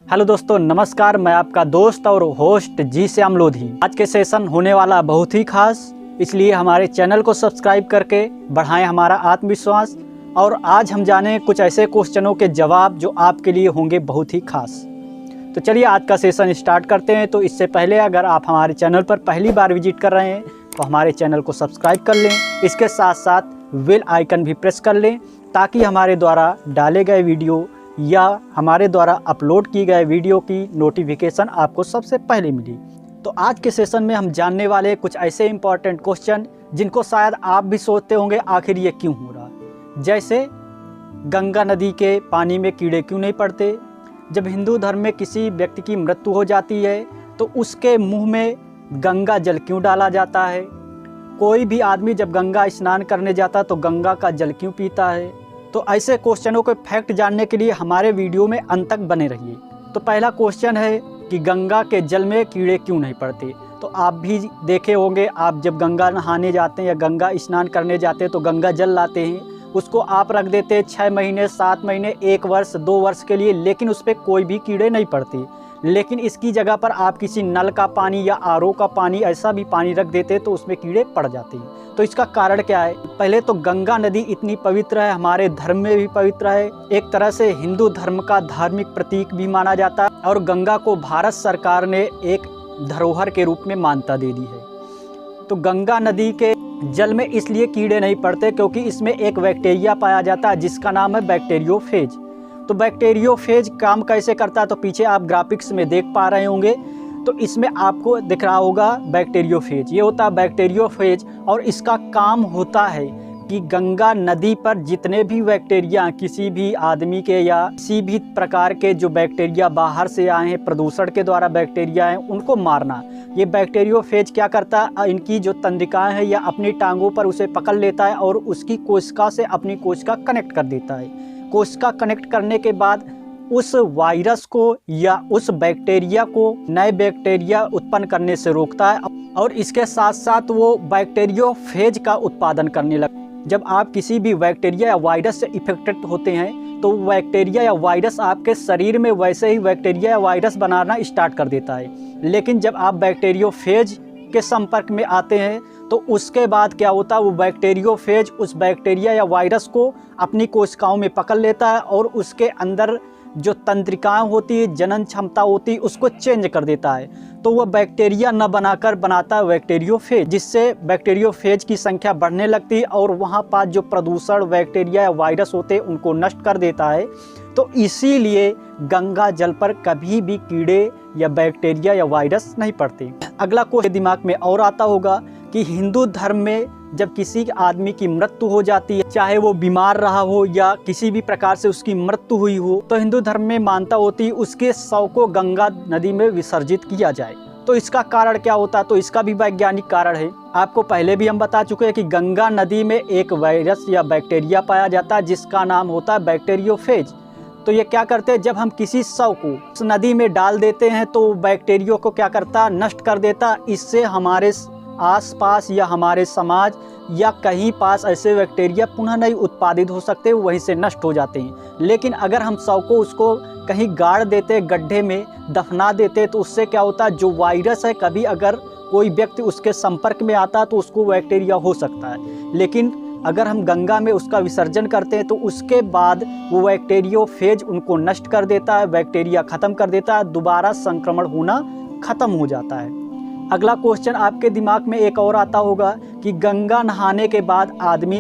Hello दोस्तों, नमस्कार। मैं आपका दोस्त और होस्ट जी श्याम लोधी। आज के सेशन होने वाला बहुत ही खास, इसलिए हमारे चैनल को सब्सक्राइब करके बढ़ाएं हमारा आत्मविश्वास। और आज हम जानें कुछ ऐसे क्वेश्चनों के जवाब जो आपके लिए होंगे बहुत ही खास। तो चलिए आज का सेशन स्टार्ट करते हैं। तो इससे पहले अगर आप हमारे चैनल पर पहली बार विजिट कर रहे हैं तो हमारे चैनल को सब्सक्राइब कर लें। इसके साथ साथ बेल आइकन भी प्रेस कर लें ताकि हमारे द्वारा डाले गए वीडियो या हमारे द्वारा अपलोड की गए वीडियो की नोटिफिकेशन आपको सबसे पहले मिली। तो आज के सेशन में हम जानने वाले कुछ ऐसे इंपॉर्टेंट क्वेश्चन जिनको शायद आप भी सोचते होंगे आखिर ये क्यों हो रहा। जैसे गंगा नदी के पानी में कीड़े क्यों नहीं पड़ते। जब हिंदू धर्म में किसी व्यक्ति की मृत्यु हो जाती है तो उसके मुंह में गंगा जल क्यों डाला जाता है। कोई भी आदमी जब गंगा स्नान करने जाता तो गंगा का जल क्यों पीता है। तो ऐसे क्वेश्चनों के फैक्ट जानने के लिए हमारे वीडियो में अंत तक बने रहिए। तो पहला क्वेश्चन है कि गंगा के जल में कीड़े क्यों नहीं पड़ते। तो आप भी देखे होंगे, आप जब गंगा नहाने जाते हैं या गंगा स्नान करने जाते हैं तो गंगा जल लाते हैं, उसको आप रख देते हैं 6 महीने 7 महीने 1 वर्ष 2 वर्ष के लिए, लेकिन उस पर कोई भी कीड़े नहीं पड़ते। लेकिन इसकी जगह पर आप किसी नल का पानी या आरओ का पानी ऐसा भी पानी रख देते तो उसमें कीड़े पड़ जाते हैं। तो इसका कारण क्या है। पहले तो गंगा नदी इतनी पवित्र है, हमारे धर्म में भी पवित्र है, एक तरह से हिंदू धर्म का धार्मिक प्रतीक भी माना जाता है और गंगा को भारत सरकार ने एक धरोहर के रूप में मान्यता दे दी है। तो गंगा नदी के जल में इसलिए कीड़े नहीं पड़ते क्योंकि इसमें एक बैक्टीरिया पाया जाता है जिसका नाम है बैक्टीरियोफेज। तो बैक्टीरियोफेज काम कैसे करता है तो पीछे आप ग्राफिक्स में देख पा रहे होंगे। तो इसमें आपको दिख रहा होगा बैक्टीरियोफेज, ये होता है बैक्टीरियोफेज। और इसका काम होता है कि गंगा नदी पर जितने भी बैक्टीरिया किसी भी आदमी के या किसी भी प्रकार के जो बैक्टीरिया बाहर से आए हैं प्रदूषण के द्वारा बैक्टीरिया हैं उनको मारना। ये बैक्टीरियोफेज क्या करता है, इनकी जो तंत्रिकाएं हैं या अपनी टांगों पर उसे पकड़ लेता है और उसकी कोशिका से अपनी कोशिका कनेक्ट कर देता है। कोशिका कनेक्ट करने के बाद उस वायरस को या उस बैक्टीरिया को नए बैक्टीरिया उत्पन्न करने से रोकता है और इसके साथ साथ वो बैक्टीरियोफेज का उत्पादन करने लगता है। जब आप किसी भी बैक्टीरिया या वायरस से इफेक्टेड होते हैं तो बैक्टीरिया या वायरस आपके शरीर में वैसे ही बैक्टीरिया या वायरस बनाना स्टार्ट कर देता है। लेकिन जब आप बैक्टीरियोफेज के संपर्क में आते हैं तो उसके बाद क्या होता है, वो बैक्टीरियोफेज उस बैक्टीरिया या वायरस को अपनी कोशिकाओं में पकड़ लेता है और उसके अंदर जो तंत्रिकाएं होती है, जनन क्षमता होती है, उसको चेंज कर देता है। तो वह बैक्टीरिया न बनाकर बनाता है बैक्टीरियोफेज, जिससे बैक्टीरियोफेज की संख्या बढ़ने लगती है और वहाँ पास जो प्रदूषण बैक्टीरिया या वायरस होते हैं उनको नष्ट कर देता है। तो इसीलिए गंगा जल पर कभी भी कीड़े या बैक्टीरिया या वायरस नहीं पड़ते। अगला क्वेश्चन दिमाग में और आता होगा कि हिंदू धर्म में जब किसी आदमी की मृत्यु हो जाती है, चाहे वो बीमार रहा हो या किसी भी प्रकार से उसकी मृत्यु हुई हो, तो हिंदू धर्म में मान्यता होती है उसके शव को गंगा नदी में विसर्जित किया जाए। तो इसका कारण क्या होता है, तो इसका भी वैज्ञानिक कारण है। आपको पहले भी हम बता चुके हैं कि गंगा नदी में एक वायरस या बैक्टीरिया पाया जाता है जिसका नाम होता है बैक्टीरियोफेज। तो ये क्या करते हैं, जब हम किसी शव को उस नदी में डाल देते हैं तो बैक्टीरिया को क्या करता है, नष्ट कर देता। इससे हमारे आसपास या हमारे समाज या कहीं पास ऐसे बैक्टीरिया पुनः नहीं उत्पादित हो सकते, वहीं से नष्ट हो जाते हैं। लेकिन अगर हम शव को उसको कहीं गाड़ देते, गड्ढे में दफना देते, तो उससे क्या होता है, जो वायरस है कभी अगर कोई व्यक्ति उसके संपर्क में आता तो उसको बैक्टीरिया हो सकता है। लेकिन अगर हम गंगा में उसका विसर्जन करते हैं तो उसके बाद वो बैक्टीरियोफेज उनको नष्ट कर देता है, बैक्टीरिया ख़त्म कर देता है, दोबारा संक्रमण होना ख़त्म हो जाता है। अगला क्वेश्चन आपके दिमाग में एक और आता होगा कि गंगा नहाने के बाद आदमी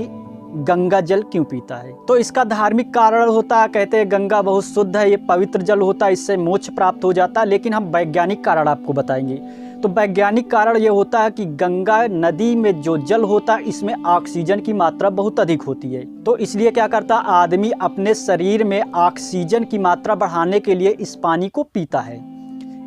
गंगा जल क्यों पीता है। तो इसका धार्मिक कारण होता है, कहते हैं गंगा बहुत शुद्ध है, ये पवित्र जल होता है, इससे मोक्ष प्राप्त हो जाता है। लेकिन हम वैज्ञानिक कारण आपको बताएंगे। तो वैज्ञानिक कारण ये होता है कि गंगा नदी में जो जल होता है इसमें ऑक्सीजन की मात्रा बहुत अधिक होती है। तो इसलिए क्या करता है, आदमी अपने शरीर में ऑक्सीजन की मात्रा बढ़ाने के लिए इस पानी को पीता है।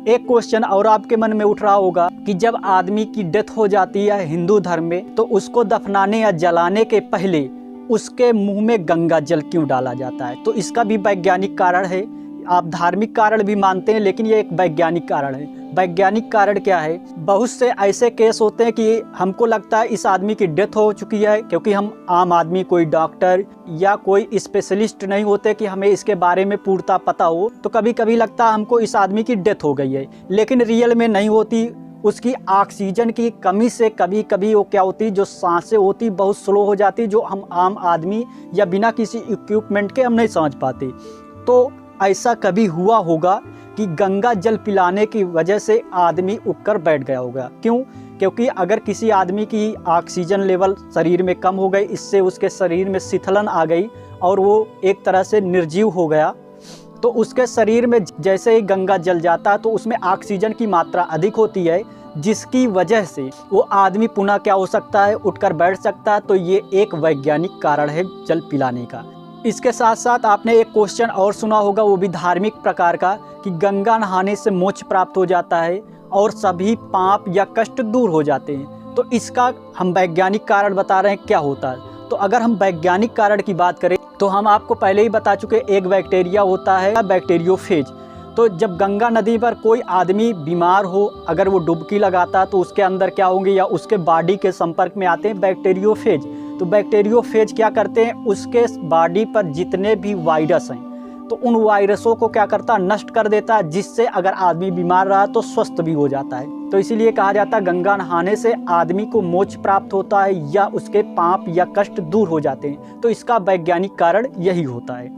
एक क्वेश्चन और आपके मन में उठ रहा होगा कि जब आदमी की डेथ हो जाती है हिंदू धर्म में तो उसको दफनाने या जलाने के पहले उसके मुंह में गंगा जल क्यों डाला जाता है। तो इसका भी वैज्ञानिक कारण है। आप धार्मिक कारण भी मानते हैं लेकिन ये एक वैज्ञानिक कारण है। वैज्ञानिक कारण क्या है? बहुत से ऐसे केस होते हैं कि हमको लगता है इस आदमी की डेथ हो चुकी है, क्योंकि हम आम आदमी कोई डॉक्टर या कोई स्पेशलिस्ट नहीं होते कि हमें इसके बारे में पूर्णतः पता हो। तो कभी कभी लगता है हमको इस आदमी की डेथ हो गई है, लेकिन रियल में नहीं होती। उसकी ऑक्सीजन की कमी से कभी कभी वो क्या होती, जो सांसें होती बहुत स्लो हो जाती, जो हम आम आदमी या बिना किसी इक्विपमेंट के हम नहीं समझ पाते। तो ऐसा कभी हुआ होगा कि गंगा जल पिलाने की वजह से आदमी उठकर बैठ गया होगा। क्यों? क्योंकि अगर किसी आदमी की ऑक्सीजन लेवल शरीर में कम हो गई, इससे उसके शरीर में शिथिलन आ गई और वो एक तरह से निर्जीव हो गया, तो उसके शरीर में जैसे ही गंगा जल जाता है तो उसमें ऑक्सीजन की मात्रा अधिक होती है, जिसकी वजह से वो आदमी पुनः क्या हो सकता है, उठकर बैठ सकता है। तो ये एक वैज्ञानिक कारण है जल पिलाने का। इसके साथ साथ आपने एक क्वेश्चन और सुना होगा, वो भी धार्मिक प्रकार का, कि गंगा नहाने से मोक्ष प्राप्त हो जाता है और सभी पाप या कष्ट दूर हो जाते हैं। तो इसका हम वैज्ञानिक कारण बता रहे हैं क्या होता है। तो अगर हम वैज्ञानिक कारण की बात करें तो हम आपको पहले ही बता चुके, एक बैक्टीरिया होता है बैक्टीरियोफेज। तो जब गंगा नदी पर कोई आदमी बीमार हो, अगर वो डुबकी लगाता तो उसके अंदर क्या होंगे, या उसके बॉडी के संपर्क में आते हैं बैक्टीरियोफेज। तो बैक्टीरियोफेज क्या करते हैं, उसके बॉडी पर जितने भी वायरस हैं तो उन वायरसों को क्या करता है, नष्ट कर देता है, जिससे अगर आदमी बीमार रहा तो स्वस्थ भी हो जाता है। तो इसीलिए कहा जाता है गंगा नहाने से आदमी को मोक्ष प्राप्त होता है या उसके पाप या कष्ट दूर हो जाते हैं। तो इसका वैज्ञानिक कारण यही होता है।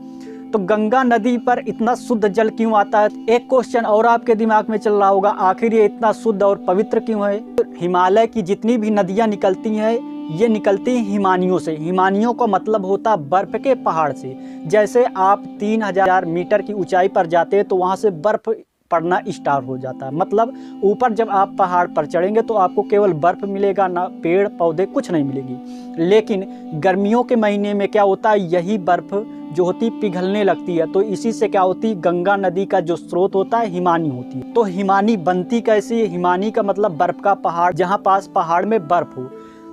तो गंगा नदी पर इतना शुद्ध जल क्यों आता है? एक क्वेश्चन और आपके दिमाग में चल रहा होगा, आखिर ये इतना शुद्ध और पवित्र क्यों है? तो हिमालय की जितनी भी नदियाँ निकलती हैं, ये निकलती हैं हिमानियों से। हिमानियों का मतलब होता बर्फ के पहाड़ से। जैसे आप 3000 मीटर की ऊंचाई पर जाते हैं तो वहाँ से बर्फ पड़ना स्टार्ट हो जाता है। मतलब ऊपर जब आप पहाड़ पर चढ़ेंगे तो आपको केवल बर्फ मिलेगा, ना पेड़ पौधे कुछ नहीं मिलेगी। लेकिन गर्मियों के महीने में क्या होता है, यही बर्फ जो होती पिघलने लगती है। तो इसी से क्या होती, गंगा नदी का जो स्रोत होता है हिमानी होती है। तो हिमानी बनती कैसी है? हिमानी का मतलब बर्फ का पहाड़, जहाँ पास पहाड़ में बर्फ हो।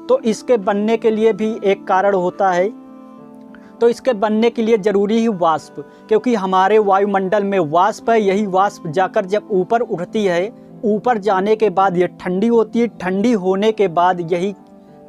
तो इसके बनने के लिए भी एक कारण होता है। तो इसके बनने के लिए ज़रूरी ही वाष्प, क्योंकि हमारे वायुमंडल में वाष्प है। यही वाष्प जाकर जब ऊपर उठती है, ऊपर जाने के बाद ये ठंडी होती है। ठंडी होने के बाद यही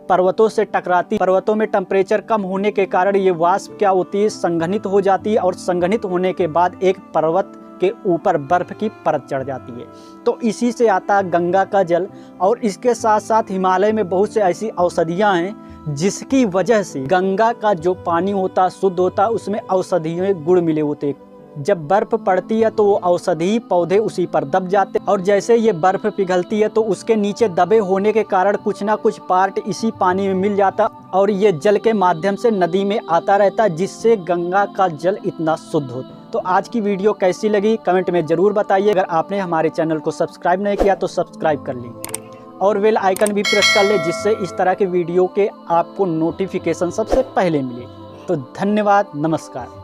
पर्वतों से टकराती। पर्वतों में टेम्परेचर कम होने के कारण ये वाष्प क्या होती है, संघनित हो जाती है, और संघनित होने के बाद एक पर्वत के ऊपर बर्फ की परत चढ़ जाती है। तो इसी से आता है गंगा का जल। और इसके साथ साथ हिमालय में बहुत से ऐसी औषधियाँ हैं जिसकी वजह से गंगा का जो पानी होता शुद्ध होता, उसमें औषधीय गुण मिले होते हैं। जब बर्फ पड़ती है तो वो औषधीय पौधे उसी पर दब जाते, और जैसे ये बर्फ पिघलती है तो उसके नीचे दबे होने के कारण कुछ ना कुछ पार्ट इसी पानी में मिल जाता, और ये जल के माध्यम से नदी में आता रहता, जिससे गंगा का जल इतना शुद्ध होता। तो आज की वीडियो कैसी लगी कमेंट में ज़रूर बताइए। अगर आपने हमारे चैनल को सब्सक्राइब नहीं किया तो सब्सक्राइब कर लें और बेल आइकन भी प्रेस कर लें, जिससे इस तरह के वीडियो के आपको नोटिफिकेशन सबसे पहले मिले। तो धन्यवाद, नमस्कार।